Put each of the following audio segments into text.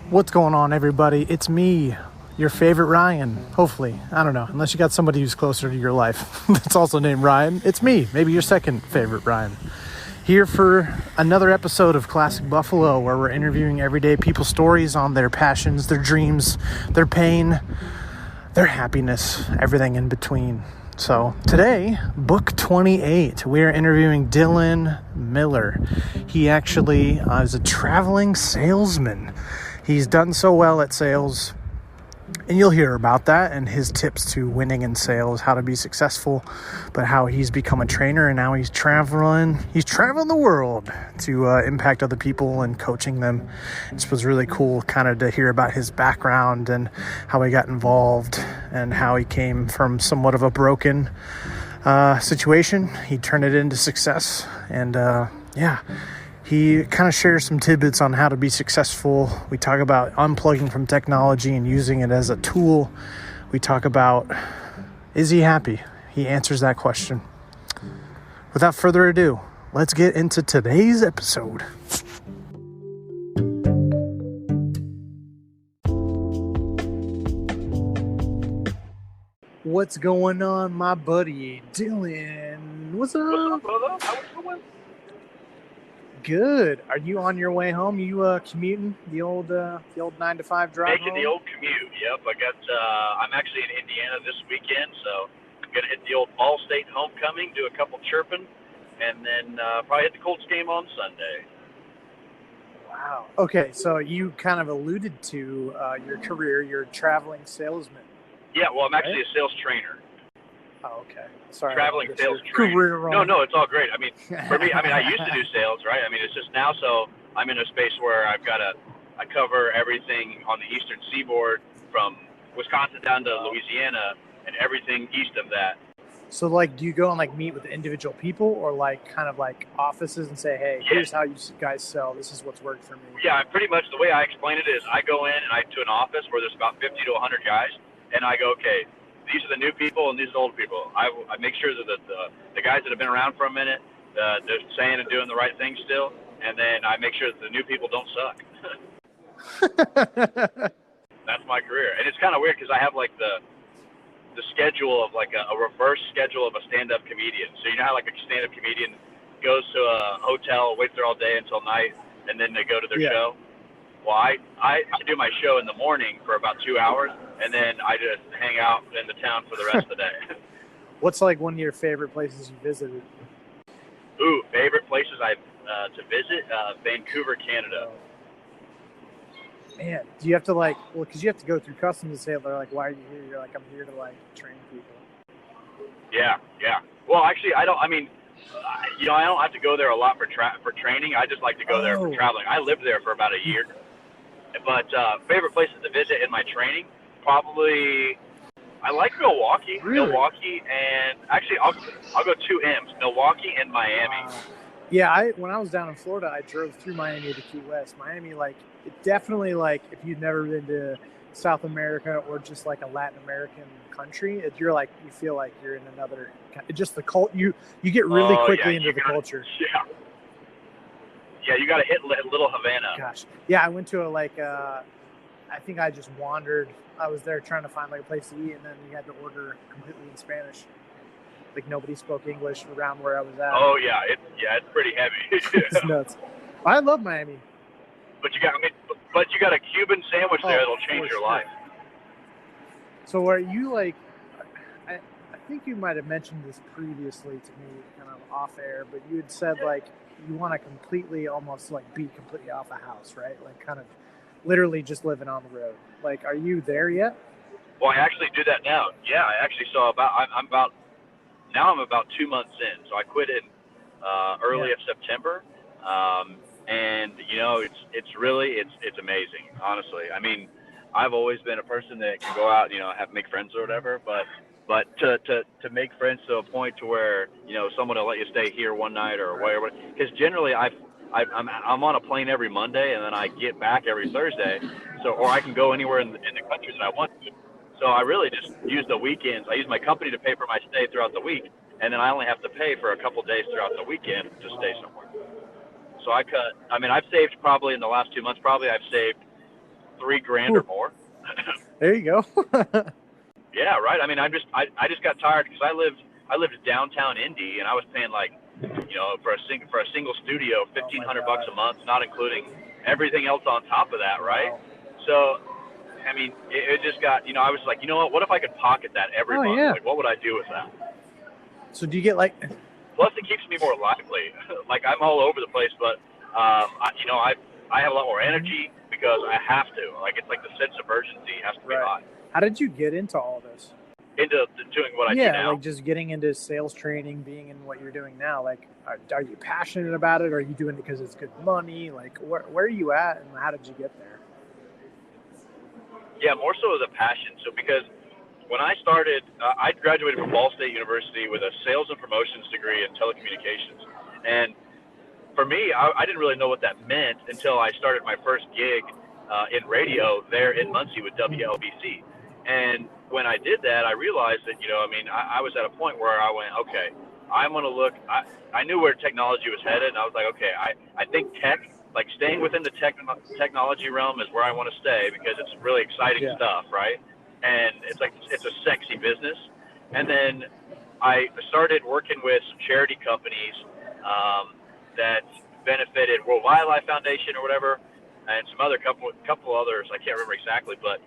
What's going on, everybody? It's me, your favorite Ryan. Hopefully. I don't know. Unless you got somebody who's closer to your life that's also named Ryan. It's me, maybe your second favorite Ryan. Here for another episode of Classic Buffalo, where we're interviewing everyday people's stories on their passions, their dreams, their pain, their happiness, everything in between. So today, book 28, we are interviewing Dylan Miller. He actually is a traveling salesman. He's done so well at sales, and you'll hear about that and his tips to winning in sales, how to be successful, but how he's become a trainer and now he's traveling the world to impact other people and coaching them. This was really cool kind of to hear about his background and how he got involved and how he came from somewhat of a broken situation. He turned it into success, and he kind of shares some tidbits on how to be successful. We talk about unplugging from technology and using it as a tool. We talk about, is he happy? He answers that question. Without further ado, let's get into today's episode. What's going on, my buddy Dylan? What's up? What's up, brother? How was going? Good. Are you on your way home? You commuting the old 9-to-5 drive? Making the old commute. Yep. I'm actually in Indiana this weekend, so I'm gonna hit the old Ball State homecoming, do a couple chirping, and then probably hit the Colts game on Sunday. Wow. Okay, so you kind of alluded to your career. You're a traveling salesman. Yeah. Well, I'm actually a sales trainer. Oh, okay. Sorry. Traveling sales trainer. No, it's all great. I mean, for me, I used to do sales, right? I mean, it's just now, so I'm in a space where I cover everything on the eastern seaboard from Wisconsin down to Louisiana and everything east of that. So, do you go and, meet with individual people or, kind of offices and say, hey, here's how you guys sell. This is what's worked for me. Yeah, pretty much the way I explain it is I go in and to an office where there's about 50 to 100 guys, and I go, okay, these are the new people and these are the old people. I make sure that the guys that have been around for a minute, they're saying and doing the right thing still, and then I make sure that the new people don't suck. That's my career. And it's kind of weird because I have the schedule of a reverse schedule of a stand-up comedian. So you know how a stand-up comedian goes to a hotel, waits there all day until night, and then they go to their show? Well, I do my show in the morning for about 2 hours, and then I just hang out in the town for the rest of the day. What's one of your favorite places you visited? Ooh, favorite places to visit? Vancouver, Canada. Man, do you have to because you have to go through customs and say, they're why are you here? You're I'm here to train people. Yeah. Well, actually, I don't have to go there a lot for training. I just like to go there for traveling. I lived there for about a year. But favorite places to visit in my training, probably I like Milwaukee. Really? Milwaukee, and actually I'll go 2 M's, Milwaukee and Miami. When I was down in Florida, I drove through Miami to Key West. Miami, it definitely, if you've never been to South America or just a Latin American country, you feel like you're in another, just the cult. You get really quickly into the culture. Yeah, you got to hit Little Havana. Gosh. Yeah, I went to I think I just wandered. I was there trying to find a place to eat, and then you had to order completely in Spanish. Nobody spoke English around where I was at. Oh yeah, it's pretty heavy. It's nuts. I love Miami. But you got a Cuban sandwich there that'll change your life. So are you I think you might have mentioned this previously to me, kind of off air, but you had said you want to completely almost be completely off the house, right? Kind of literally just living on the road. Are you there yet? Well, I actually do that now. Yeah, I actually I'm about 2 months in. So I quit in early of September. And it's really amazing, honestly. I mean, I've always been a person that can go out, make friends or whatever, but to make friends to a point to where, someone will let you stay here one night or whatever, because generally I'm on a plane every Monday and then I get back every Thursday, or I can go anywhere in the country that I want to. So I really just use the weekends. I use my company to pay for my stay throughout the week, and then I only have to pay for a couple days throughout the weekend to stay somewhere. So I've saved probably in the last 2 months, I've saved $3,000 or more. There you go. Yeah, right. I mean, I just got tired because I lived downtown Indy, and I was paying like, for a single studio, $1,500 a month, not including everything else on top of that, right? Wow. So, I mean, it just got, I was like, what if I could pocket that every month? Yeah. Like, what would I do with that? So do you get like? Plus, it keeps me more lively. Like, I'm all over the place, but I have a lot more energy because I have to. Like, it's like the sense of urgency has to be high. How did you get into all this? Into doing what I do now. Yeah, like just getting into sales training, being in what you're doing now. Like, are you passionate about it? Or are you doing it because it's good money? Like, where are you at, and how did you get there? Yeah, more so the passion. So because when I started, I graduated from Ball State University with a sales and promotions degree in telecommunications. And for me, I didn't really know what that meant until I started my first gig in radio there in Muncie with WLBC. And when I did that, I realized that, I was at a point where I went, okay, I'm going to look, I knew where technology was headed, and I was like, okay, I think tech, like staying within the technology realm is where I want to stay because it's really exciting stuff, right? And it's a sexy business. And then I started working with some charity companies that benefited World Wildlife Foundation or whatever, and some other couple others, I can't remember exactly, but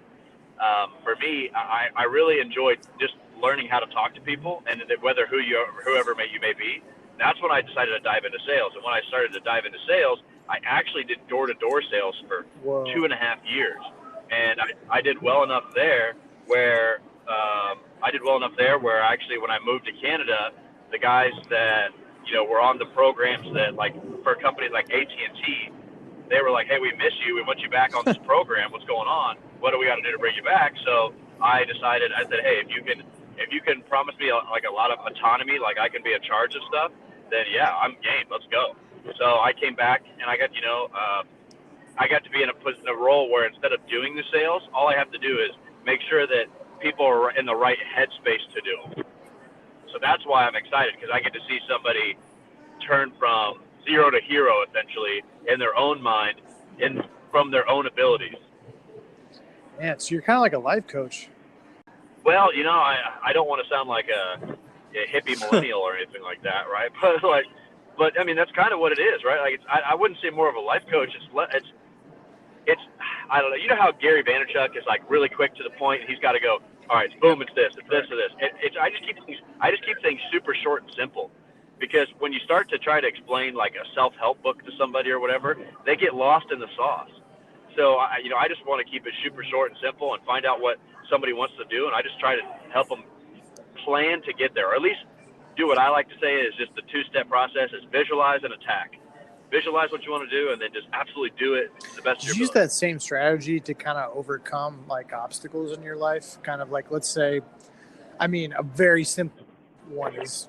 for me, I really enjoyed just learning how to talk to people, and whoever you may be. That's when I decided to dive into sales. And when I started to dive into sales, I actually did door-to-door sales for 2.5 years, and I did well enough there where actually when I moved to Canada, the guys that were on the programs that, like, for companies like AT&T, they were like, hey, we miss you. We want you back on this program. What's going on? What do we got to do to bring you back? So I said, hey, if you can promise me like a lot of autonomy, like I can be in charge of stuff, then yeah, I'm game. Let's go. So I came back and I got, I got to be in a role where instead of doing the sales, all I have to do is make sure that people are in the right headspace to do them. So that's why I'm excited, because I get to see somebody turn from zero to hero, essentially, in their own mind and from their own abilities. Yeah, so you're kind of like a life coach. Well, I don't want to sound like a hippie millennial or anything like that, right? But I mean, that's kind of what it is, right? Like, I wouldn't say more of a life coach. It's I don't know. You know how Gary Vaynerchuk is like really quick to the point, and he's got to go, all right, boom, it's this, it's this, or this. I just keep things super short and simple. Because when you start to try to explain like a self-help book to somebody or whatever, they get lost in the sauce. So I just want to keep it super short and simple and find out what somebody wants to do, and I just try to help them plan to get there, or at least do what I like to say is just the two-step process: is visualize and attack. Visualize what you want to do, and then just absolutely do it to the best of your ability. Did you use that same strategy to kind of overcome like obstacles in your life? Kind of like, let's say, I mean, a very simple one is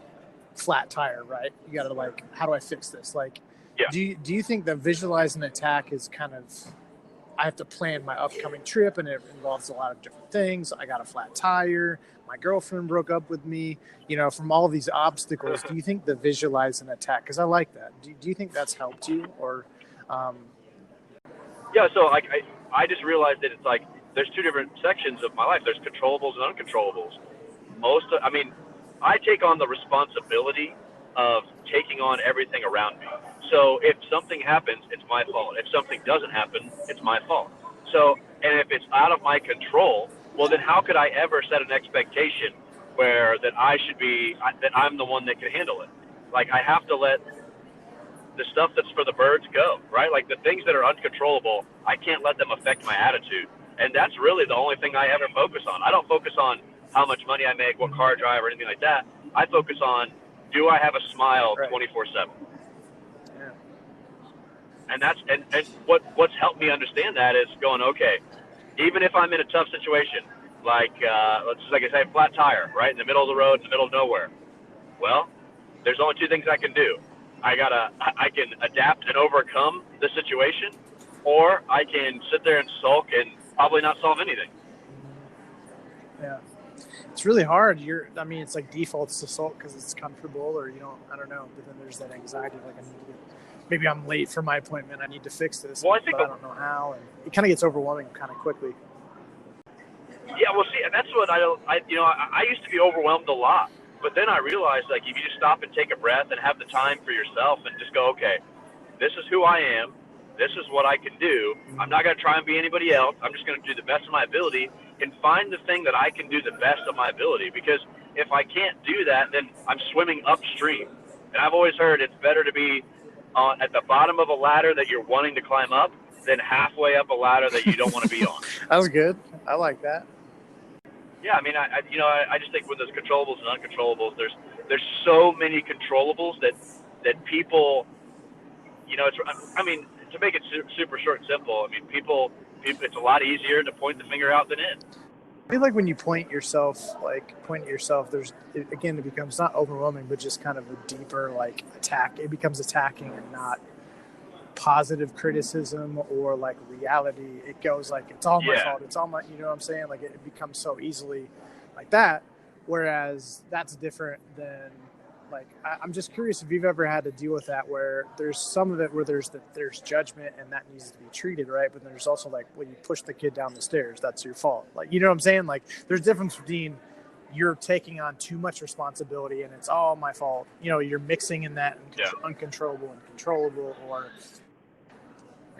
flat tire, right? You got to like, how do I fix this? Like, yeah. Do you think that visualize and attack is kind of, I have to plan my upcoming trip and it involves a lot of different things. I got a flat tire. My girlfriend broke up with me, from all these obstacles. Do you think the visualize and attack, because I like that. Do you think that's helped you or? Yeah. So I just realized that it's like, there's two different sections of my life. There's controllables and uncontrollables. I take on the responsibility of taking on everything around me. So if something happens, it's my fault. If something doesn't happen, it's my fault. So, and if it's out of my control, well, then how could I ever set an expectation that I'm the one that can handle it? Like, I have to let the stuff that's for the birds go, right? Like, the things that are uncontrollable, I can't let them affect my attitude. And that's really the only thing I ever focus on. I don't focus on how much money I make, what car I drive, or anything like that. I focus on, do I have a smile 24/7? Yeah. And what's helped me understand that is going, okay, even if I'm in a tough situation, like I say, flat tire, right in the middle of the road, in the middle of nowhere. Well, there's only two things I can do. I can adapt and overcome the situation, or I can sit there and sulk and probably not solve anything. Yeah. It's really hard. It's like defaults to salt because it's comfortable, or I don't know. But then there's that anxiety, like maybe I'm late for my appointment. I need to fix this, Well, but I don't know how, and it kind of gets overwhelming kind of quickly. Yeah, well, see, and that's what I used to be overwhelmed a lot, but then I realized, like, if you just stop and take a breath and have the time for yourself and just go, okay, this is who I am, this is what I can do. I'm not going to try and be anybody else. I'm just going to do the best of my ability and find the thing that I can do the best of my ability. Because if I can't do that, then I'm swimming upstream. And I've always heard it's better to be at the bottom of a ladder that you're wanting to climb up than halfway up a ladder that you don't want to be on. That was good. I like that. Yeah, I mean, I just think with those controllables and uncontrollables, there's so many controllables that people, to make it super short and simple, I mean, people, it's a lot easier to point the finger out than in. I feel like when you point at yourself, it becomes not overwhelming, but just kind of a deeper like attack. It becomes attacking and not positive criticism or like reality. It goes like, it's all my fault. It's all my, you know what I'm saying? Like it becomes so easily like that. Whereas that's different than like, I'm just curious if you've ever had to deal with that, where there's some of it where there's judgment and that needs to be treated, right? But there's also like, when you push the kid down the stairs, that's your fault. Like, you know what I'm saying? Like there's a difference between you're taking on too much responsibility and it's all my fault. You're mixing in that uncontrollable and controllable, or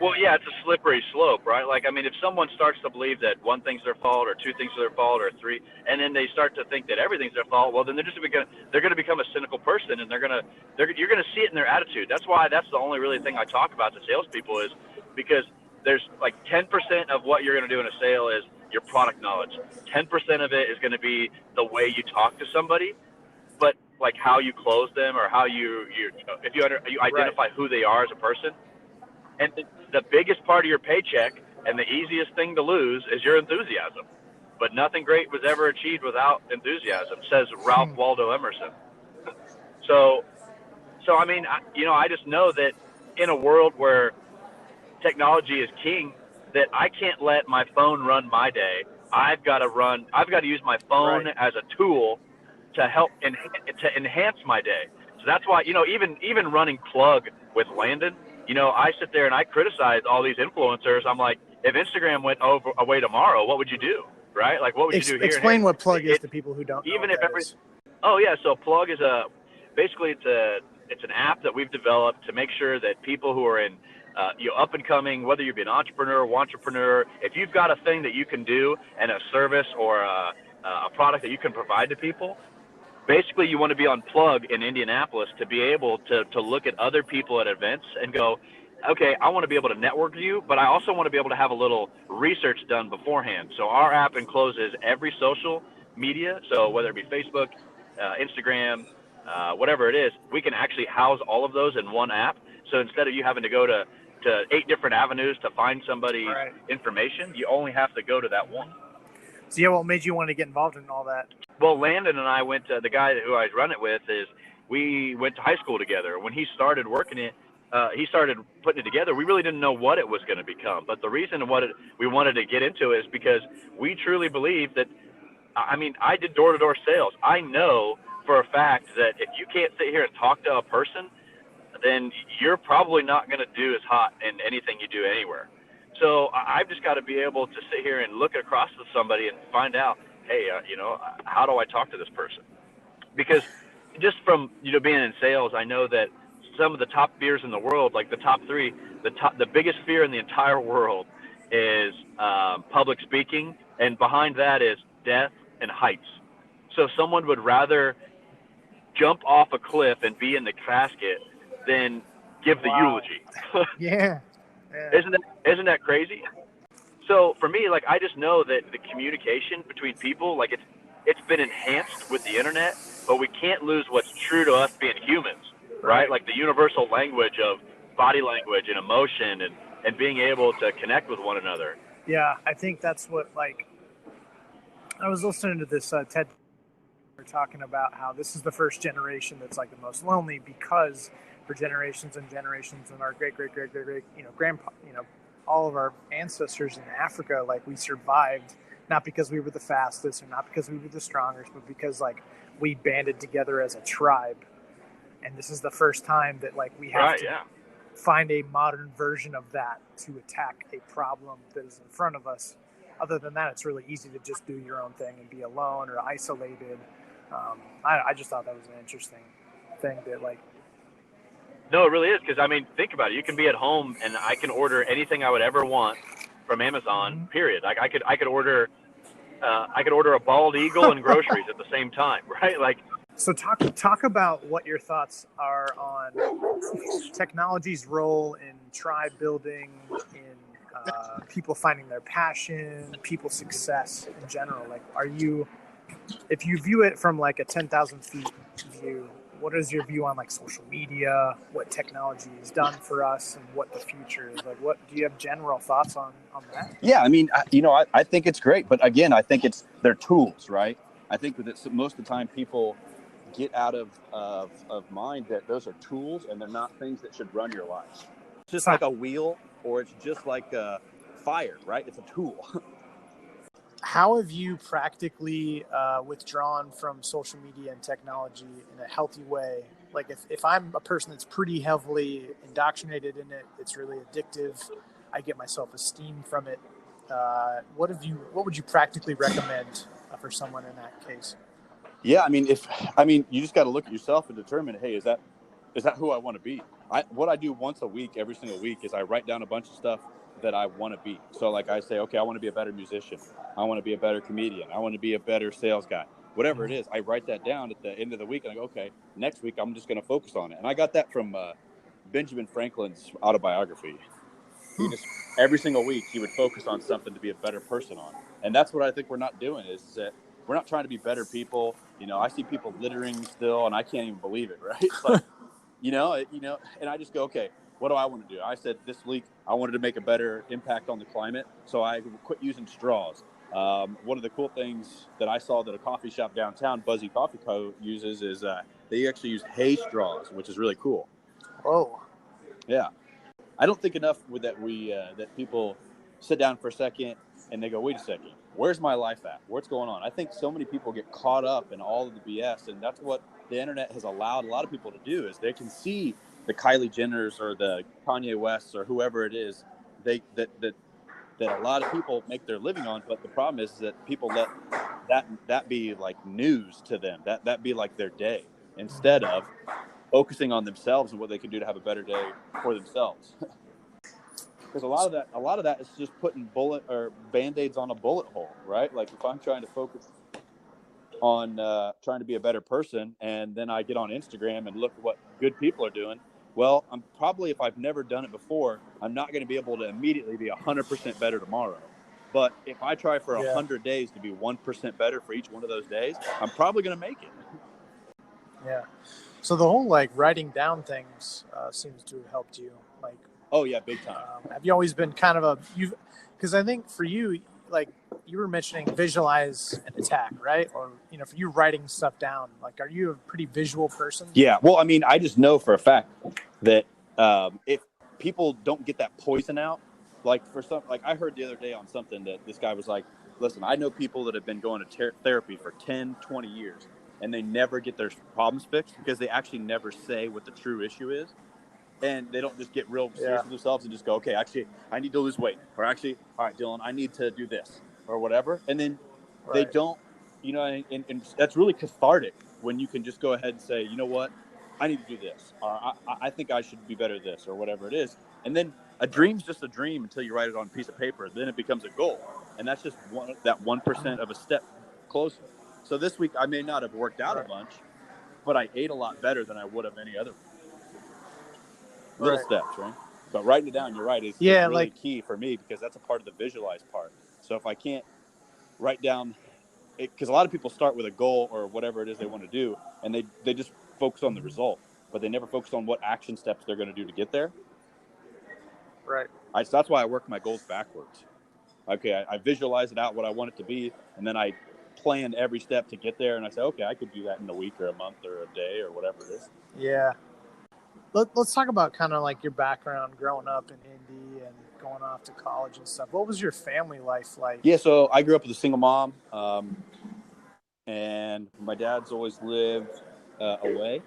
well, yeah, it's a slippery slope, right? Like, I mean, if someone starts to believe that one thing's their fault, or two things are their fault, or three, and then they start to think that everything's their fault, well, then they're going to become a cynical person, and you're going to see it in their attitude. That's why that's the only really thing I talk about to salespeople, is because there's like 10% of what you're going to do in a sale is your product knowledge. 10% of it is going to be the way you talk to somebody, but like how you close them, or how you identify who they are as a person. And the biggest part of your paycheck and the easiest thing to lose is your enthusiasm. But nothing great was ever achieved without enthusiasm, says Ralph Waldo Emerson. So I mean, I just know that in a world where technology is king, that I can't let my phone run my day. I've got to use my phone as a tool to help to enhance my day. So that's why, even running Plug with Landon, I sit there and I criticize all these influencers. I'm like, if Instagram went away tomorrow, what would you do? Right? Like, what would you do here? Explain what Plug is to people who don't know. Even if so Plug is it's an app that we've developed to make sure that people who are in up and coming, whether you be an entrepreneur, if you've got a thing that you can do and a service or a product that you can provide to people, basically you want to be on Plug in Indianapolis to be able to look at other people at events and go, okay, I want to be able to network with you, but I also want to be able to have a little research done beforehand. So our app encloses every social media. So whether it be Facebook, Instagram, whatever it is, we can actually house all of those in one app. So instead of you having to go to 8 different avenues to find somebody's information, you only have to go to that one. So what made you want to get involved in all that? Well, Landon and I went to, the guy who I run it with, we went to high school together. When he started working it, he started putting it together. We really didn't know what it was going to become. But the reason we wanted to get into it is because we truly believe that, I mean, I did door-to-door sales. I know for a fact that if you can't sit here and talk to a person, then you're probably not going to do as hot in anything you do anywhere. So I've just got to be able to sit here and look across to somebody and find out, hey, how do I talk to this person? Because just from, being in sales, I know that some of the top fears in the world, like the top 3, the biggest fear in the entire world is public speaking, and behind that is death and heights. So someone would rather jump off a cliff and be in the casket than give the eulogy. Yeah. Isn't that crazy? So for me, like, I just know that the communication between people, like, it's been enhanced with the internet, but we can't lose what's true to us being humans, right? Like the universal language of body language and emotion and being able to connect with one another. Yeah, I think that's what, like, I was listening to this TED. We're talking about how this is the first generation that's like the most lonely, because for generations and generations, and our great grandpa, all of our ancestors in Africa, like, we survived not because we were the fastest or not because we were the strongest, but because like we banded together as a tribe. And this is the first time that like we have to find a modern version of that to attack a problem that is in front of us. Other than that, it's really easy to just do your own thing and be alone or isolated. I just thought that was an interesting thing that like. No, it really is, because I mean, think about it. You can be at home and I can order anything I would ever want from Amazon. Period. Like I could order a bald eagle and groceries at the same time, right? Like. So talk about what your thoughts are on technology's role in tribe building, in people finding their passion, people's success in general. Like, if you view it from like a 10,000 feet view, what is your view on like social media, what technology has done for us, and what the future is? Like, what do you have general thoughts on that? Yeah, I mean, I think it's great, but again, I think they're tools, right? I think that most of the time people get out of mind that those are tools and they're not things that should run your life. It's just like a wheel, or it's just like a fire, right? It's a tool. How have you practically withdrawn from social media and technology in a healthy way? Like if I'm a person that's pretty heavily indoctrinated in it, it's really addictive. I get my self-esteem from it. What would you practically recommend for someone in that case? Yeah, I mean, you just got to look at yourself and determine, hey, is that who I want to be? What I do once a week, every single week, is I write down a bunch of stuff that I want to be. So like I say, okay, I want to be a better musician. I want to be a better comedian. I want to be a better sales guy. Whatever it is, I write that down at the end of the week, and I go, okay, next week I'm just going to focus on it. And I got that from Benjamin Franklin's autobiography. He just, every single week, he would focus on something to be a better person on. And that's what I think we're not doing, is that we're not trying to be better people. I see people littering still, and I can't even believe it, right? It's like, and I just go, okay, what do I want to do? I said this week I wanted to make a better impact on the climate, so I quit using straws. One of the cool things that I saw that a coffee shop downtown, Buzzy Coffee Co., uses is they actually use hay straws, which is really cool. Oh. Yeah. I don't think enough that people sit down for a second and they go, wait a second, where's my life at? What's going on? I think so many people get caught up in all of the BS, and that's what the internet has allowed a lot of people to do, is they can see the Kylie Jenners or the Kanye Wests or whoever it is that a lot of people make their living on. But the problem is that people let that be like news to them, that be like their day, instead of focusing on themselves and what they can do to have a better day for themselves. Because a lot of that is just putting bullet or Band-Aids on a bullet hole, right? Like if I'm trying to focus on trying to be a better person, and then I get on Instagram and look at what good people are doing, well, I'm probably, if I've never done it before, I'm not going to be able to immediately be 100% better tomorrow. But if I try for 100 days to be 1% better for each one of those days, I'm probably going to make it. Yeah. So the whole like writing down things seems to have helped you. Like, oh yeah, big time. Have you always been kind of because I think for you, like you were mentioning, visualize and attack, right? Or for you writing stuff down, like, are you a pretty visual person? Yeah. Well, I mean, I just know for a fact that if people don't get that poison out, like I heard the other day on something that this guy was like, listen, I know people that have been going to therapy for 10, 20 years. And they never get their problems fixed because they actually never say what the true issue is. And they don't just get real serious with themselves and just go, okay, actually, I need to lose weight. Or actually, all right, Dylan, I need to do this or whatever. And then they don't, and that's really cathartic when you can just go ahead and say, you know what, I need to do this. Or I think I should be better at this or whatever it is. And then a dream's just a dream until you write it on a piece of paper. Then it becomes a goal. And that's just 1% of a step closer. So this week I may not have worked out a bunch, but I ate a lot better than I would have any other week. Little steps, right? But writing it down, you're right, is really key for me, because that's a part of the visualized part. So if I can't write down, because a lot of people start with a goal or whatever it is they want to do, and they just focus on the result, but they never focus on what action steps they're going to do to get there. Right. So that's why I work my goals backwards. Okay, I visualize it out what I want it to be, and then I plan every step to get there, and I say, okay, I could do that in a week or a month or a day or whatever it is. Yeah. Let's talk about kind of like your background growing up in Indy and going off to college and stuff. What was your family life like? Yeah, so I grew up with a single mom, and my dad's always lived away,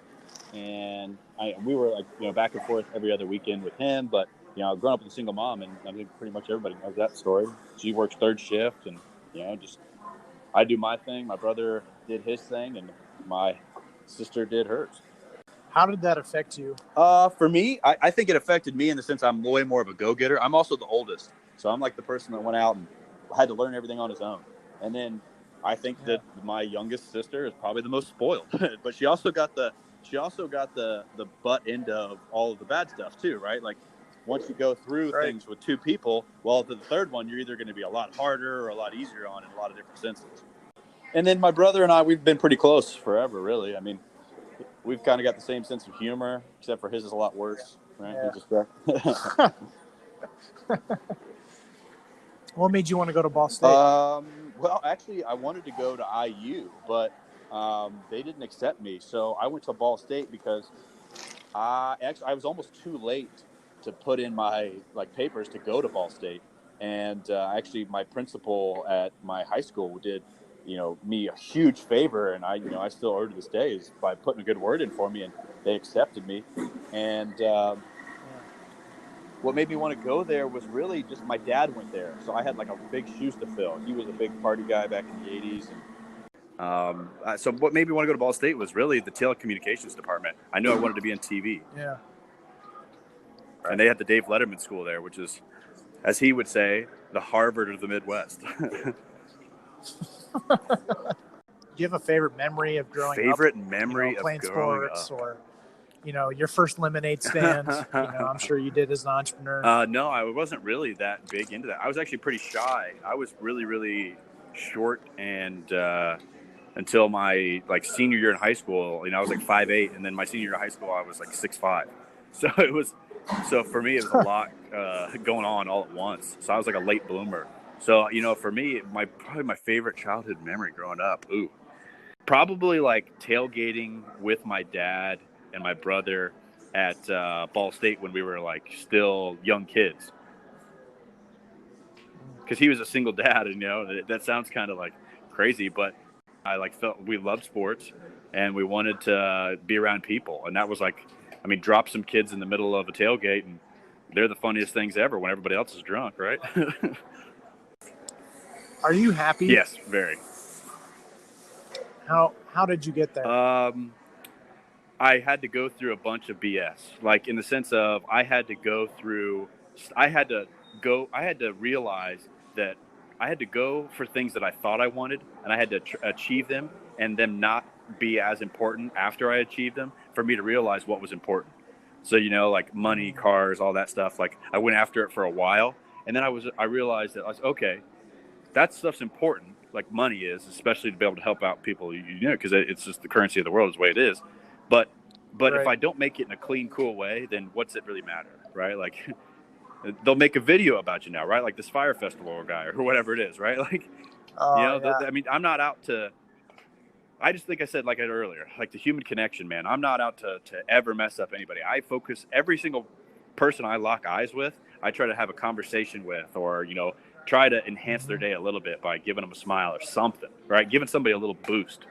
and we were like back and forth every other weekend with him. But growing up with a single mom, and I think pretty much everybody knows that story. She works third shift, and just I do my thing. My brother did his thing, and my sister did hers. How did that affect you? For me, I think it affected me in the sense I'm way more of a go-getter. I'm also the oldest, so I'm like the person that went out and had to learn everything on his own. And then I think that my youngest sister is probably the most spoiled, but she also got the butt end of all of the bad stuff too, right? Like once you go through things with two people, well, to the third one, you're either going to be a lot harder or a lot easier on in a lot of different senses. And then my brother and I, we've been pretty close forever, really. I mean, we've kind of got the same sense of humor, except for his is a lot worse, right? Yeah. What made you want to go to Ball State? Well, actually, I wanted to go to IU, but they didn't accept me. So I went to Ball State because I was almost too late to put in my papers to go to Ball State. And actually, my principal at my high school did me a huge favor, and I still owe to this day, is by putting a good word in for me, and they accepted me. And what made me want to go there was really just my dad went there, so I had like a big shoes to fill. He was a big party guy back in the 80s, and so what made me want to go to Ball State was really the telecommunications department. I knew I wanted to be in TV. Yeah. And they had the Dave Letterman School there, which is, as he would say, the Harvard of the Midwest. Do you have a favorite memory of growing up? Favorite memory of playing growing sports up? Or your first lemonade stand? I'm sure you did as an entrepreneur. No, I wasn't really that big into that. I was actually pretty shy. I was really, really short, and until my senior year in high school, I was 5'8", and then my senior year of high school, I was 6'5". So for me, it was a lot going on all at once. So I was like a late bloomer. So for me, probably my favorite childhood memory growing up, probably tailgating with my dad and my brother at Ball State when we were still young kids. Because he was a single dad, and that sounds kind of crazy, but I felt we loved sports and we wanted to be around people, and that was drop some kids in the middle of a tailgate, and they're the funniest things ever when everybody else is drunk, right? Are you happy? Yes, very. How did you get there? I had to go through a bunch of BS, in the sense of I had to realize that I had to go for things that I thought I wanted, and I had to achieve them, and them not be as important after I achieved them for me to realize what was important. So, money, cars, all that stuff. I went after it for a while, and then I realized that okay, that stuff's important. Money is, especially to be able to help out people, because it's just the currency of the world is the way it is. But if I don't make it in a clean, cool way, then what's it really matter, right? They'll make a video about you now, right? This Fire Festival guy or whatever it is, right? I'm not out to. I just think I said, like I said earlier, the human connection, man. I'm not out to ever mess up anybody. I focus every single person I lock eyes with. I try to have a conversation with, or try to enhance their day a little bit by giving them a smile or something, right? Giving somebody a little boost.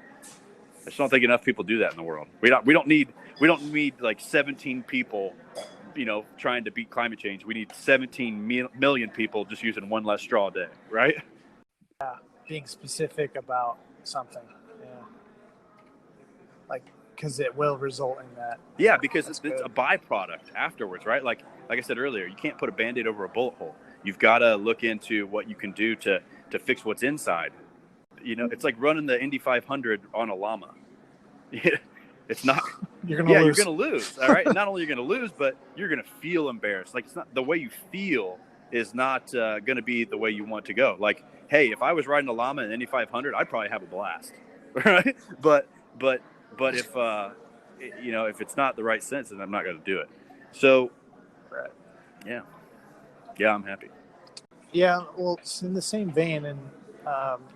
I just don't think enough people do that in the world. We don't need 17 people, trying to beat climate change. We need 17 million people just using one less straw a day, right? Yeah, being specific about something. Yeah. Because it will result in that. Yeah, because it's a byproduct afterwards, right? Like I said earlier, you can't put a Band-Aid over a bullet hole. You've got to look into what you can do to fix what's inside. It's like running the Indy 500 on a llama. It's not. You're gonna lose. You're gonna lose. All right. Not only you're gonna lose, but you're gonna feel embarrassed. It's not the way you feel is not gonna be the way you want to go. Hey, if I was riding a llama in Indy 500, I'd probably have a blast, right? But if if it's not the right sense, then I'm not gonna do it. So, yeah, I'm happy. Yeah, well, it's in the same vein, and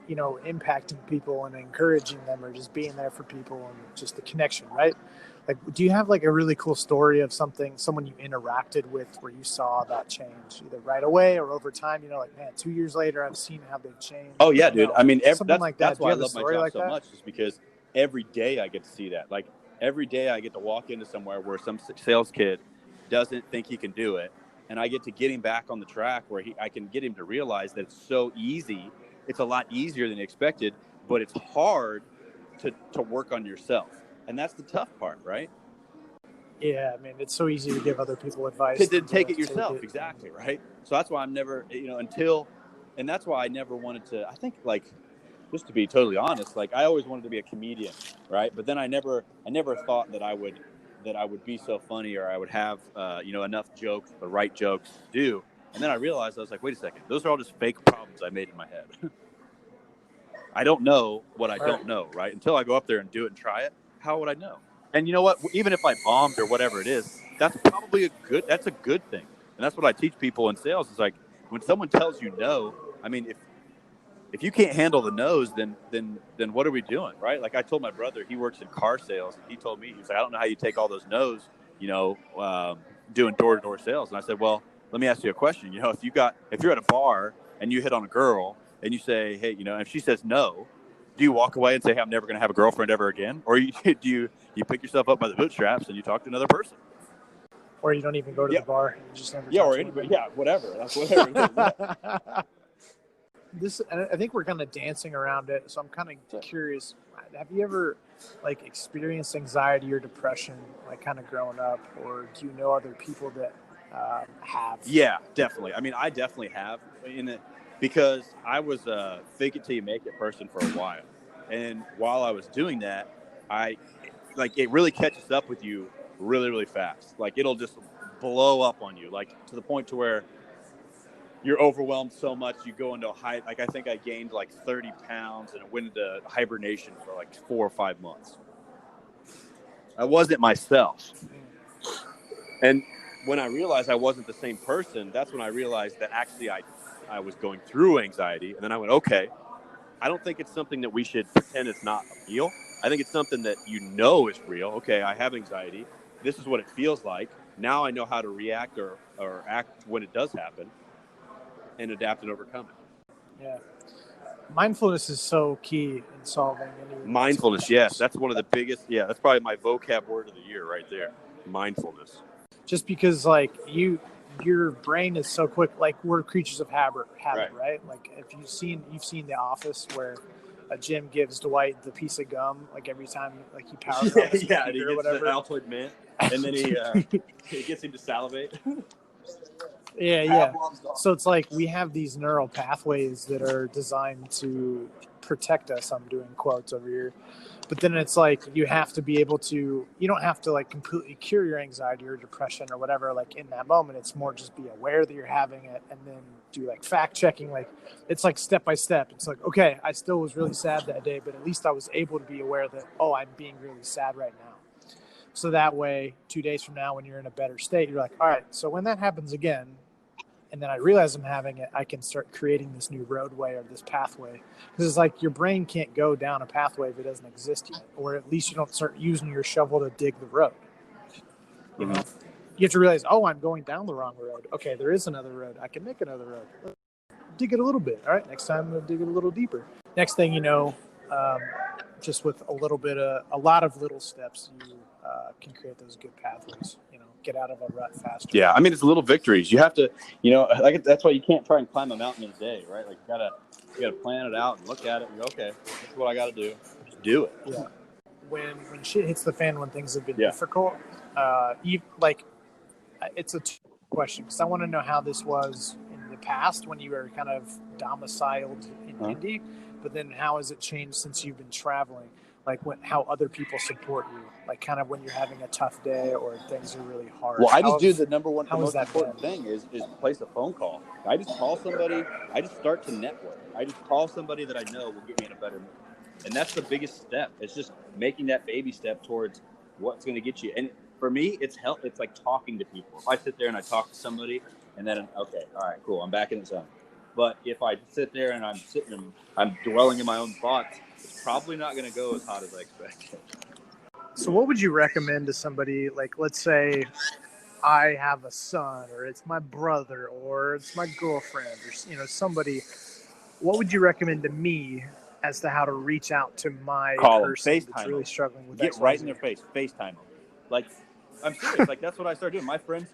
impacting people and encouraging them, or just being there for people, and just the connection, right? Like, do you have like a really cool story of someone you interacted with where you saw that change either right away or over time? Like, man, 2 years later, I've seen how they've changed. Oh yeah, dude. I mean, something like that. That's Do you why I have a love my story job like so that? much, is because every day I get to see that. Like every day I get to walk into somewhere where some sales kid doesn't think he can do it, and I get to get him back on the track where I can get him to realize that it's so easy. It's a lot easier than expected, but it's hard to work on yourself, and that's the tough part, right? Yeah, I mean, it's so easy to give other people advice to take it yourself. Exactly, right? So that's why I'm never, and that's why I never wanted to. I think, like, just to be totally honest, like I always wanted to be a comedian, right? But then I never thought that I would be so funny, or I would have enough jokes, the right jokes to do. And then I realized, I was like, wait a second, those are all just fake problems I made in my head. I don't know what I don't know, right? Until I go up there and do it and try it, how would I know? And you know what? Even if I bombed or whatever it is, that's probably that's a good thing. And that's what I teach people in sales. Is like, when someone tells you no, I mean, if you can't handle the no's, then what are we doing, right? Like I told my brother, he works in car sales, and he told me, he was like, I don't know how you take all those no's, doing door-to-door sales. And I said, well, let me ask you a question. If you're at a bar and you hit on a girl and you say, hey, if she says no, do you walk away and say, hey, I'm never going to have a girlfriend ever again? Or do you pick yourself up by the bootstraps and you talk to another person? Or you don't even go to the bar. You just never or anybody. Yeah, whatever. That's whatever it is. I think we're kind of dancing around it. So I'm kind of curious. Have you ever experienced anxiety or depression, kind of growing up, or do you know other people that have? Yeah, definitely. I mean, I definitely have because I was a fake it till you make it person for a while. And while I was doing that, it really catches up with you really, really fast. Like it'll just blow up on you, like to the point to where you're overwhelmed so much you go into I think I gained like 30 pounds and went into hibernation for like 4 or 5 months. I wasn't myself. And when I realized I wasn't the same person, that's when I realized that actually I was going through anxiety. And then I went, okay, I don't think it's something that we should pretend it's not real. I think it's something that is real. Okay, I have anxiety. This is what it feels like. Now I know how to react or act when it does happen and adapt and overcome it. Yeah. Mindfulness is so key in solving any mindfulness. Yes, that's one of the biggest. Yeah, that's probably my vocab word of the year right there. Mindfulness. Just because your brain is so quick, like we're creatures of habit, right? Like if you've seen The Office, where Jim gives Dwight the piece of gum like every time he powers on his and he or gets whatever. the Altoid mint, and then he gets him to salivate. Yeah. So it's like we have these neural pathways that are designed to protect us. I'm doing quotes over here. But then it's like you have to be able to, you don't have to completely cure your anxiety or depression or whatever, in that moment. It's more just be aware that you're having it and then do fact checking. It's step by step. It's okay, I still was really sad that day, but at least I was able to be aware that, I'm being really sad right now. So that way, 2 days from now, when you're in a better state, you're like, all right, so when that happens again, and then I realize I'm having it, I can start creating this new roadway or this pathway. Because it's your brain can't go down a pathway if it doesn't exist yet, or at least you don't start using your shovel to dig the road. You know, you have to realize, I'm going down the wrong road. Okay, there is another road. I can make another road. Dig it a little bit. All right, next time I'm going to dig it a little deeper. Next thing you know, just with a lot of little steps, you can create those good pathways. Get out of a rut faster. Yeah, I mean, it's little victories. You have to, that's why you can't try and climb a mountain in a day, right? You gotta plan it out and look at it and go, okay, this is what I got to do. Just do it. Yeah. When shit hits the fan, when things have been difficult, it's a question because I want to know how this was in the past when you were kind of domiciled in Indy, but then how has it changed since you've been traveling? How other people support you, kind of when you're having a tough day or things are really hard. Well, I just do the number one, the most important thing is place a phone call. I just call somebody. I just start to network. I just call somebody that I know will get me in a better mood. And that's the biggest step. It's just making that baby step towards what's going to get you. And for me, it's like talking to people. If I sit there and I talk to somebody and then, okay, all right, cool, I'm back in the zone. But if I sit there and I'm dwelling in my own thoughts, it's probably not going to go as hot as I expected. So what would you recommend to somebody, like, let's say I have a son, or it's my brother, or it's my girlfriend, or somebody. What would you recommend to me as to how to reach out to my Call them, person that's FaceTime really them, struggling with get right in XYZ? their face, FaceTime them. Like, I'm serious. Like, that's what I started doing. My friends,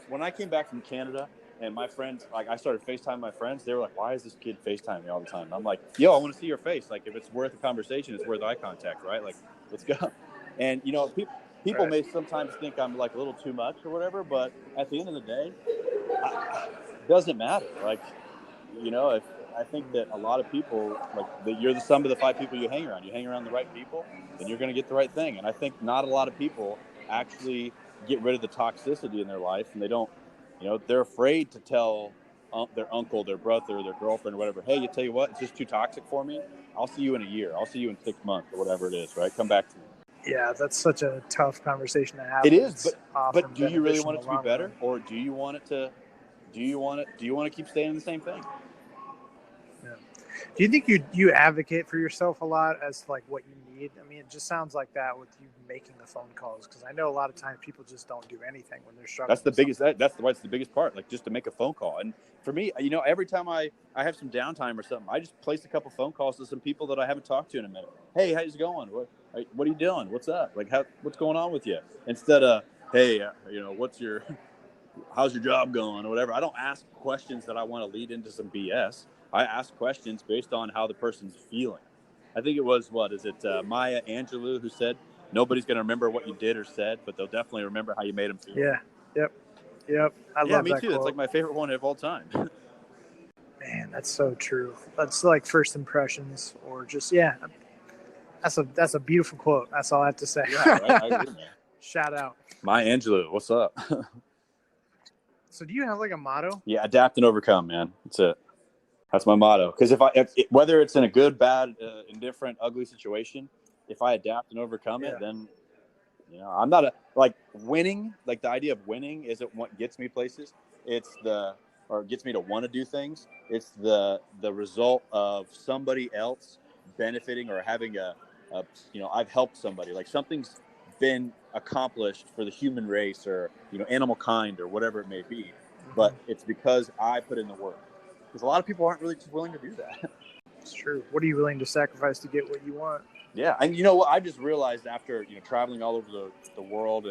when I came back from Canada, and my friends, like, I started FaceTime my friends. They were like, "Why is this kid FaceTime me all the time?" And I'm like, "Yo, I want to see your face. Like, if it's worth a conversation, it's worth eye contact, right? Like, let's go." And people Right. may sometimes think I'm like a little too much or whatever, but at the end of the day, it doesn't matter. Like, if I think that a lot of people, like, that you're the sum of the 5 people you hang around. You hang around the right people, then you're going to get the right thing. And I think not a lot of people actually get rid of the toxicity in their life, and they don't. They're afraid to tell their uncle, their brother, their girlfriend, or whatever. Hey, you tell you what, it's just too toxic for me. I'll see you in a year. I'll see you in 6 months or whatever it is. Right? Come back to me. Yeah, that's such a tough conversation to have. It is, It's but often do you really beneficial want in it the to be long better, run. or do you want it to? Do you want to keep staying in the same thing? Yeah. Do you think you advocate for yourself a lot as to, like, what you need? I mean, it just sounds like that with you making the phone calls, because I know a lot of times people just don't do anything when they're struggling. That's the biggest. That's why it's the biggest part. Like, just to make a phone call. And for me, every time I have some downtime or something, I just place a couple phone calls to some people that I haven't talked to in a minute. Hey, how's it going? What are you doing? What's up? Like, what's going on with you? Instead of, hey, how's your job going or whatever. I don't ask questions that I want to lead into some BS. I ask questions based on how the person's feeling. I think it was, Maya Angelou who said, nobody's going to remember what you did or said, but they'll definitely remember how you made them feel. Yeah. Yep. I love me that too. quote. That's like my favorite one of all time. Man, that's so true. That's like first impressions, or just That's a beautiful quote. That's all I have to say. Yeah, right? I agree, man. Shout out. Maya Angelou, what's up? So do you have like a motto? Yeah, adapt and overcome, man. That's it. That's my motto. Because whether it's in a good, bad, indifferent, ugly situation, if I adapt and overcome it, then I'm not winning. Like, the idea of winning isn't what gets me places. It's gets me to want to do things. It's the result of somebody else benefiting or having I've helped somebody. Like, something's been accomplished for the human race, or animal kind, or whatever it may be. But it's because I put in the work. Because a lot of people aren't really just willing to do that. It's true. What are you willing to sacrifice to get what you want? Yeah, and you know what? I just realized after traveling all over the world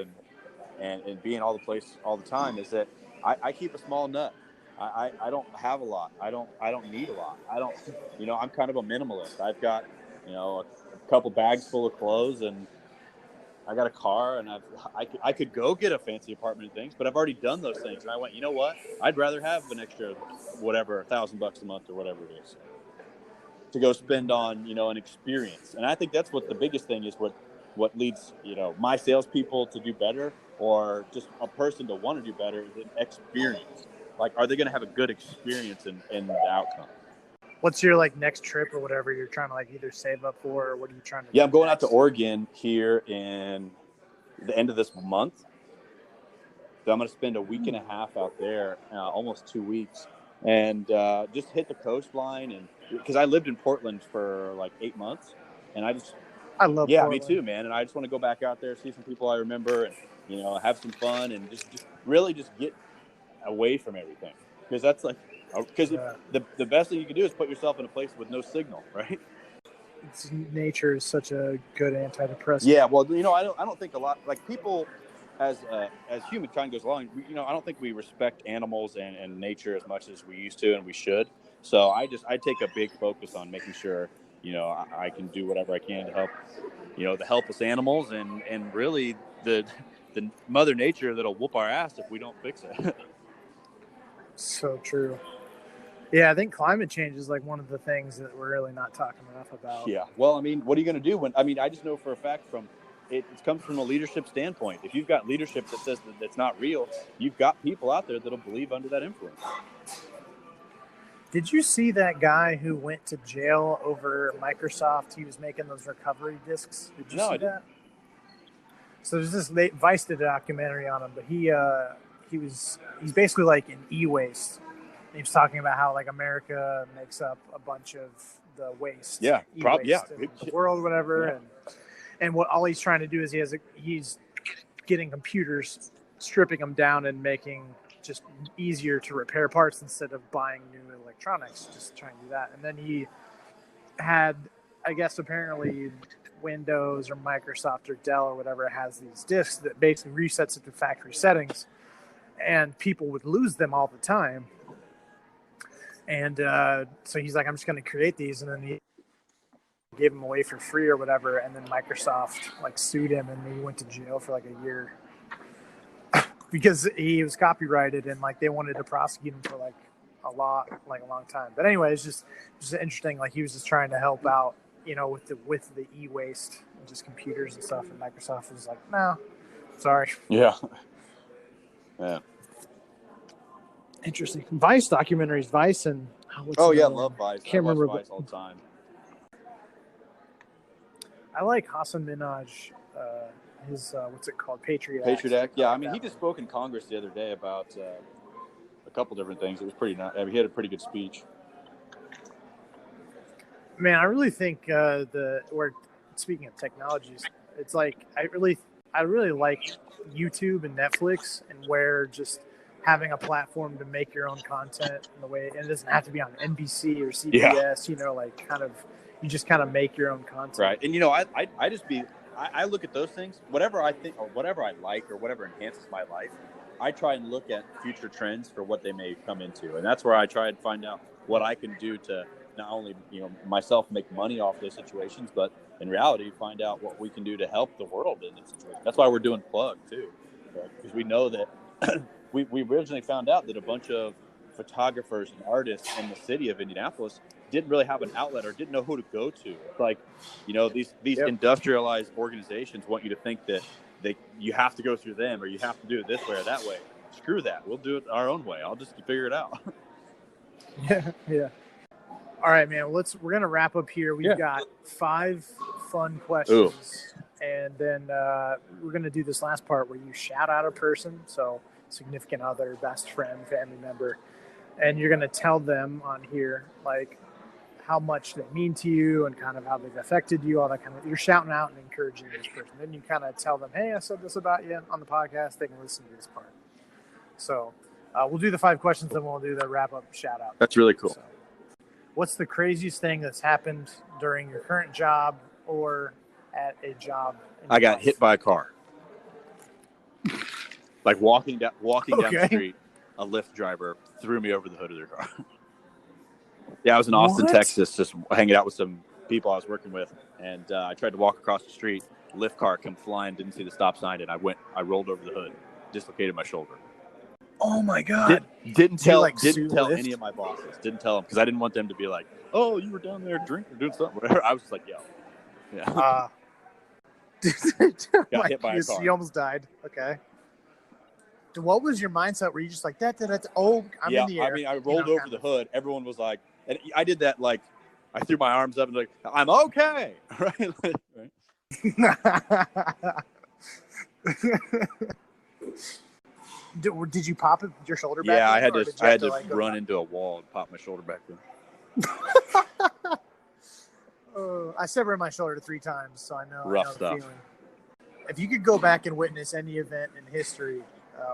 and being all the place all the time, is that I keep a small nut. I don't have a lot. I don't need a lot. I don't. I'm kind of a minimalist. I've got a couple bags full of clothes, and I got a car, and I could go get a fancy apartment and things, but I've already done those things. And I went, you know what? I'd rather have an extra whatever $1,000 a month or whatever it is to go spend on an experience. And I think that's what the biggest thing is. What leads my salespeople to do better, or just a person to want to do better, is an experience. Like, are they going to have a good experience in the outcome? What's your next trip or whatever you're trying to either save up for, or what are you trying to do? Yeah, I'm going out to Oregon here in the end of this month. So I'm going to spend a week and a half out there, almost 2 weeks, and just hit the coastline. And because I lived in Portland for 8 months, and I love Portland. Me too, man. And I just want to go back out there, see some people I remember, and have some fun, and just really just get away from everything. Because that's the best thing you can do is put yourself in a place with no signal, right? Nature is such a good antidepressant. Yeah, well, I don't think a lot, people, as humankind goes along, I don't think we respect animals and nature as much as we used to, and we should. So I take a big focus on making sure I can do whatever I can to help the helpless animals, and really the mother nature that'll whoop our ass if we don't fix it. So true. Yeah, I think climate change is one of the things that we're really not talking enough about. Yeah. Well, I mean, what are you going to do I just know for a fact it comes from a leadership standpoint. If you've got leadership that says that it's not real, you've got people out there that'll believe under that influence. Did you see that guy who went to jail over Microsoft? He was making those recovery discs. Did you see that? So there's this Vice did a documentary on him, but he's basically an e-waste. He was talking about how America makes up a bunch of the waste. Yeah, in the world, whatever. And what all he's trying to do is he's getting computers, stripping them down and making just easier to repair parts instead of buying new electronics, just trying to do that. And then he had, I guess, apparently Windows or Microsoft or Dell or whatever has these disks that basically resets it to factory settings, and people would lose them all the time. And so he's like, I'm just going to create these, and then he gave them away for free or whatever, and then Microsoft like sued him, and he went to jail for like a year because he was copyrighted, and like they wanted to prosecute him for like a long time. But anyway, it's just interesting. Like he was just trying to help out, with the e-waste and just computers and stuff, and Microsoft was like, no, sorry. Yeah. Interesting. Vice documentaries, Vice and love Vice. Can't remember Vice all the time. I like Hassan Minhaj, his what's it called, Patriot Act. Yeah, I mean, he just spoke in Congress the other day about a couple different things. It was pretty nice. I mean, he had a pretty good speech. Man, I really think we're speaking of technologies, it's like I really like YouTube and Netflix, and where just having a platform to make your own content in the way, and it doesn't have to be on NBC or CBS. Yeah. You just kind of make your own content. Right. And, I look at those things, whatever I think or whatever I like or whatever enhances my life, I try and look at future trends for what they may come into. And that's where I try and find out what I can do to not only, myself make money off those situations, but in reality, find out what we can do to help the world in this situation. That's why we're doing Plug too, because we know that we originally found out that a bunch of photographers and artists in the city of Indianapolis didn't really have an outlet or didn't know who to go to. It's like, these industrialized organizations want you to think that you have to go through them or you have to do it this way or that way. Screw that. We'll do it our own way. I'll just figure it out. Yeah. All right, man. We're gonna wrap up here. We've got 5 fun questions, and then we're gonna do this last part where you shout out a person, so significant other, best friend, family member, and you're gonna tell them on here like how much they mean to you and kind of how they've affected you, all that kind of. You're shouting out and encouraging this person. Then you kind of tell them, hey, I said this about you on the podcast. They can listen to this part. So we'll do the 5 questions, then we'll do the wrap up shout out. That's really cool. So, what's the craziest thing that's happened during your current job or at a job? I got hit by a car. Like walking down the street, a Lyft driver threw me over the hood of their car. Yeah, I was in Austin, Texas, just hanging out with some people I was working with, and I tried to walk across the street. Lyft car come flying, didn't see the stop sign, and I rolled over the hood, dislocated my shoulder. Oh my God! Didn't tell any of my bosses. Didn't tell them because I didn't want them to be like, "Oh, you were down there drinking or doing something." Whatever. I was just like, "Yo, yeah." Got hit by a car. You almost died. Okay. What was your mindset? Were you just like that? Oh, I'm in the air. I mean, I rolled over the hood. Everyone was like, and I did that like, I threw my arms up and like, I'm okay, right? Did you pop your shoulder back? Yeah, I had to run into a wall and pop my shoulder back in. I severed my shoulder 3 times, so I know. Rough the stuff. feeling. If you could go back and witness any event in history,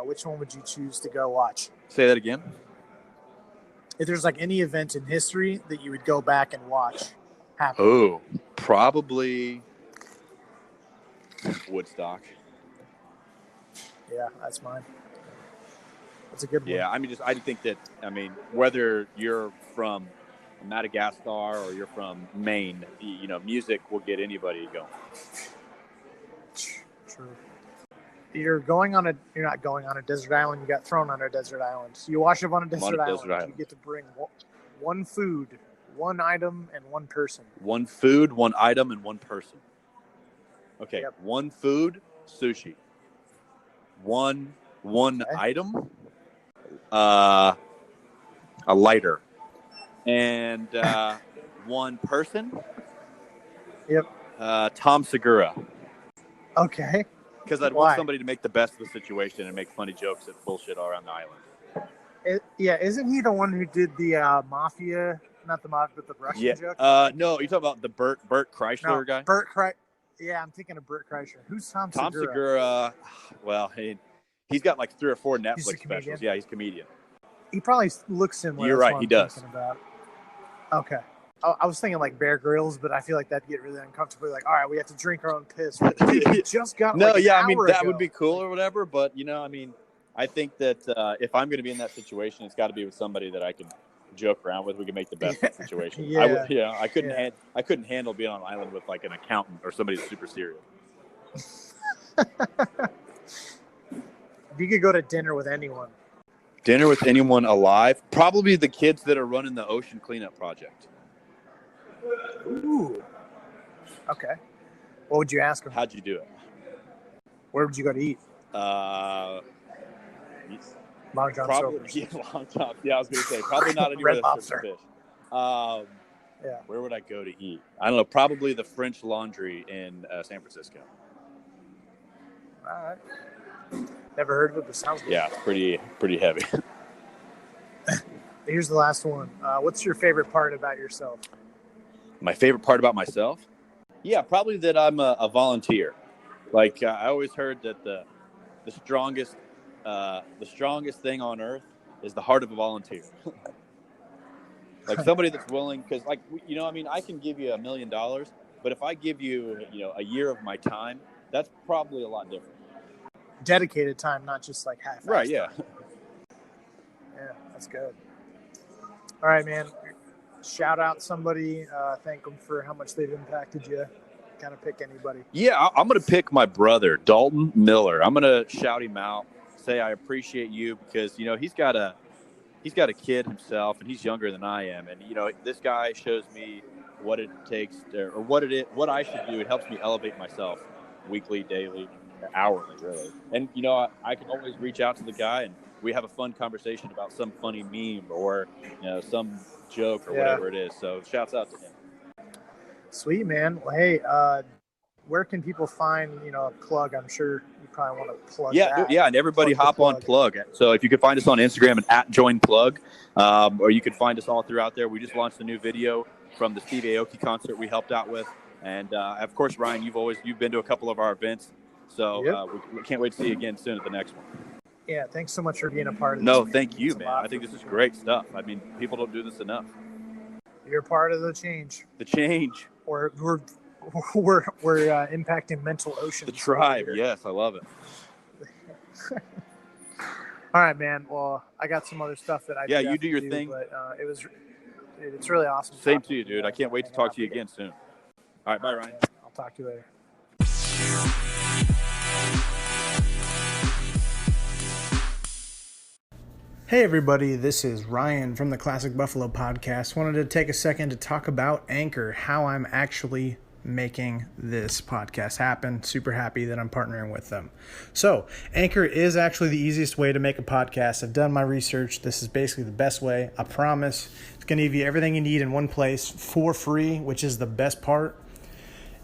which one would you choose to go watch? Say that again. If there's like any event in history that you would go back and watch happen. Oh, probably Woodstock. Yeah, that's mine. That's a good one. Yeah, I think that, whether you're from Madagascar or you're from Maine, music will get anybody going. True. You're not going on a desert island. You got thrown on a desert island. So you wash up on a desert island. You get to bring one food, one item, and one person. One food, one item, and one person. Okay. Yep. One food, sushi. One item, a lighter, and one person. Yep. Tom Segura. Okay. Because I'd want somebody to make the best of the situation and make funny jokes and bullshit all around the island. Isn't he the one who did the mafia? Not the mafia, but the Russian joke. No, you talking about the Bert Kreischer guy? Yeah, I'm thinking of Bert Kreischer. Who's Tom Tom Segura? Segura, well, he's got like 3 or 4 He's a Netflix comedian? specials. Yeah, he's a comedian. He probably looks similar. You're That's right, what he I'm does. thinking about. Okay. I was thinking like Bear Grylls, but I feel like that'd get really uncomfortable. Like, all right, we have to drink our own piss. Dude, we just got No, like an yeah, I mean, hour that ago. would be cool or whatever. But, I mean, I think that if I'm going to be in that situation, it's got to be with somebody that I can joke around with. We can make the best of the situation. Yeah. I couldn't handle being on an island with like an accountant or somebody that's super serious. If you could go to dinner with anyone. Dinner with anyone alive? Probably the kids that are running the ocean cleanup project. Ooh. Okay. What would you ask them? How'd you do it? Where would you go to eat? Long John probably, Silver's. yeah, Long John. Yeah, I was going to say probably not anywhere Red that's Lobster. fish. Yeah. Where would I go to eat? I don't know. Probably the French Laundry in San Francisco. All right. Never heard of it, but sounds good. Yeah, it's pretty heavy. Here's the last one. What's your favorite part about yourself? My favorite part about myself? Yeah, probably that I'm a volunteer. Like I always heard that the strongest thing on earth is the heart of a volunteer. Like somebody that's willing, because like I mean, I can give you $1 million, but if I give you a year of my time, that's probably a lot different. Dedicated time, not just like half. Right? Yeah. Yeah, that's good. All right, man. Shout out somebody. Thank them for how much they've impacted you. Kind of pick anybody. Yeah, I'm going to pick my brother, Dalton Miller. I'm going to shout him out, say I appreciate you because, he's got a kid himself and he's younger than I am. And, this guy shows me what it takes or what I should do. It helps me elevate myself weekly, daily, hourly, really. And, I can always reach out to the guy and we have a fun conversation about some funny meme or, some joke or whatever it is. So shouts out to him. Sweet, man. Well, hey, where can people find, a plug? I'm sure you probably want to plug that. Yeah, and everybody hop on Plug. So if you could find us on Instagram at @joinplug, or you could find us all throughout there. We just launched a new video from the Steve Aoki concert we helped out with. And, of course, Ryan, you've been to a couple of our events. So we can't wait to see you again soon at the next one. Yeah, thanks so much for being a part of this. No, thank you, man. I think this is great stuff. I mean, people don't do this enough. You're part of the change. The change. We're impacting mental oceans. The tribe. Yes, I love it. All right, man. Well, I got some other stuff that I you do your thing. But it's really awesome. Same to you, dude. I can't wait to talk to you again soon. All right, bye, Ryan. I'll talk to you later. Hey everybody, this is Ryan from the Classic Buffalo Podcast. Wanted to take a second to talk about Anchor, how I'm actually making this podcast happen. Super happy that I'm partnering with them. So, Anchor is actually the easiest way to make a podcast. I've done my research. This is basically the best way. I promise. It's going to give you everything you need in one place for free, which is the best part.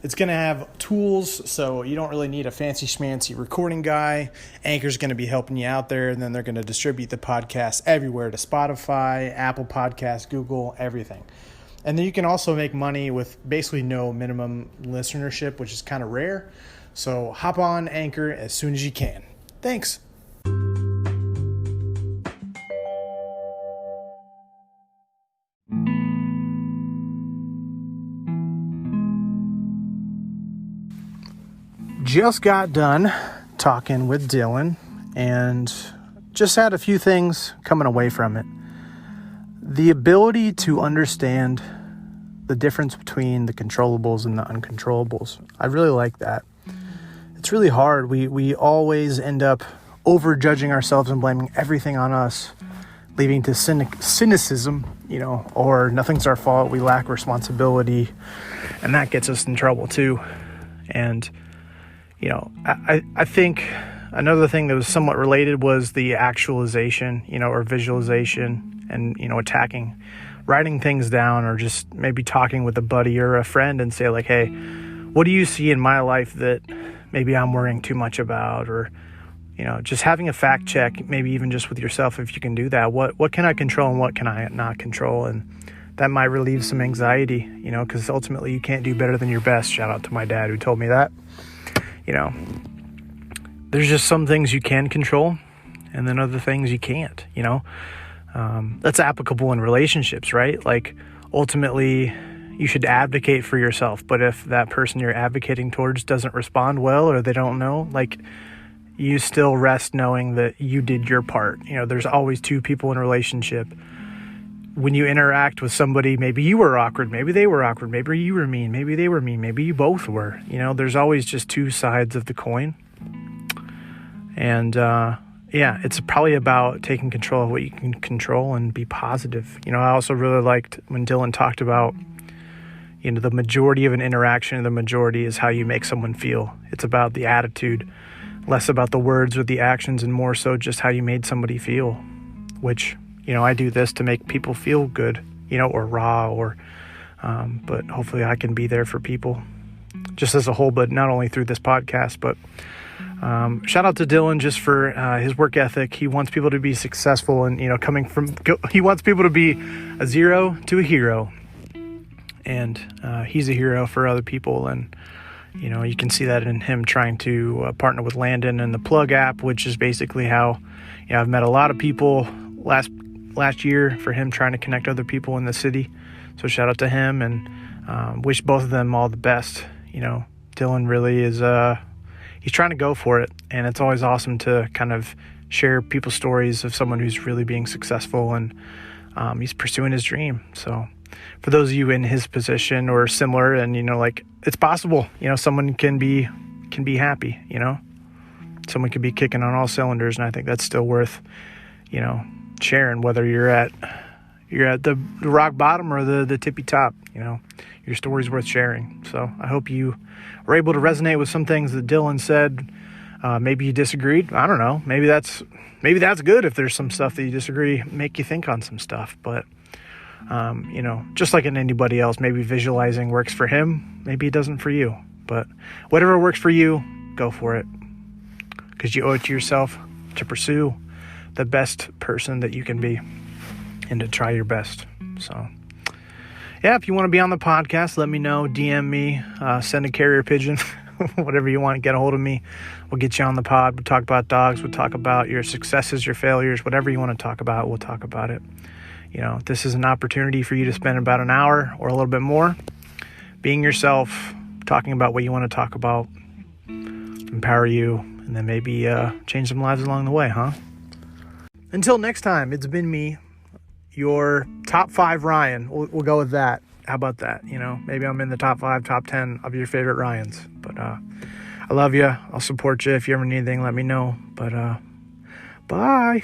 It's going to have tools, so you don't really need a fancy schmancy recording guy. Anchor's going to be helping you out there, and then they're going to distribute the podcast everywhere to Spotify, Apple Podcasts, Google, everything. And then you can also make money with basically no minimum listenership, which is kind of rare. So hop on Anchor as soon as you can. Thanks. Just got done talking with Dylan and just had a few things coming away from it. The ability to understand the difference between the controllables and the uncontrollables. I really like that. It's really hard. We always end up overjudging ourselves and blaming everything on us, leading to cynicism, or nothing's our fault. We lack responsibility, and that gets us in trouble too. And I think another thing that was somewhat related was the actualization, or visualization and, writing things down or just maybe talking with a buddy or a friend and say like, hey, what do you see in my life that maybe I'm worrying too much about? Or, just having a fact check, maybe even just with yourself, if you can do that, what can I control and what can I not control? And that might relieve some anxiety, you know, because ultimately you can't do better than your best. Shout out to my dad who told me that. You know, there's just some things you can control and then other things you can't, you know. That's applicable in relationships, right? Like, ultimately, you should advocate for yourself. But if that person you're advocating towards doesn't respond well, or they don't know, like, you still rest knowing that you did your part. You know, there's always two people in a relationship. When you interact with somebody, maybe you were awkward, maybe they were awkward, maybe you were mean, maybe they were mean, maybe you both were. You know, there's always just two sides of the coin. And, yeah, it's probably about taking control of what you can control and be positive. You know, I also really liked when Dylan talked about, you know, the majority of an interaction, the majority is how you make someone feel. It's about the attitude, less about the words or the actions, and more so just how you made somebody feel, which, you know, I do this to make people feel good, you know, or raw, or, but hopefully I can be there for people just as a whole, but not only through this podcast, but shout out to Dylan just for his work ethic. He wants people to be successful, and, you know, he wants people to be a zero to a hero, and he's a hero for other people. And, you know, you can see that in him trying to partner with Landon and the Plug app, which is basically how, you know, I've met a lot of people last year for him trying to connect other people in the city. So shout out to him, and wish both of them all the best. You know, Dylan really is he's trying to go for it, and it's always awesome to kind of share people's stories of someone who's really being successful, and he's pursuing his dream. So for those of you in his position or similar, and, you know, like, it's possible, you know, someone can be happy, you know, someone could be kicking on all cylinders, and I think that's still worth, you know, sharing, whether you're at the rock bottom or the tippy top. You know, your story's worth sharing. So I hope you were able to resonate with some things that Dylan said. Maybe you disagreed. I don't know. Maybe that's good. If there's some stuff that you disagree, make you think on some stuff. But, you know, just like in anybody else, maybe visualizing works for him. Maybe it doesn't for you. But whatever works for you, go for it. Because you owe it to yourself to pursue the best person that you can be and to try your best. So, yeah, if you want to be on the podcast, let me know. DM me, send a carrier pigeon, whatever you want. Get a hold of me. We'll get you on the pod. We'll talk about dogs. We'll talk about your successes, your failures, whatever you want to talk about. We'll talk about it. You know, this is an opportunity for you to spend about an hour or a little bit more being yourself, talking about what you want to talk about, empower you, and then maybe change some lives along the way, huh? Until next time, it's been me, your top 5 Ryan. We'll go with that. How about that? You know, maybe I'm in the top 5, top 10 of your favorite Ryans. But I love you. I'll support you. If you ever need anything, let me know. But bye.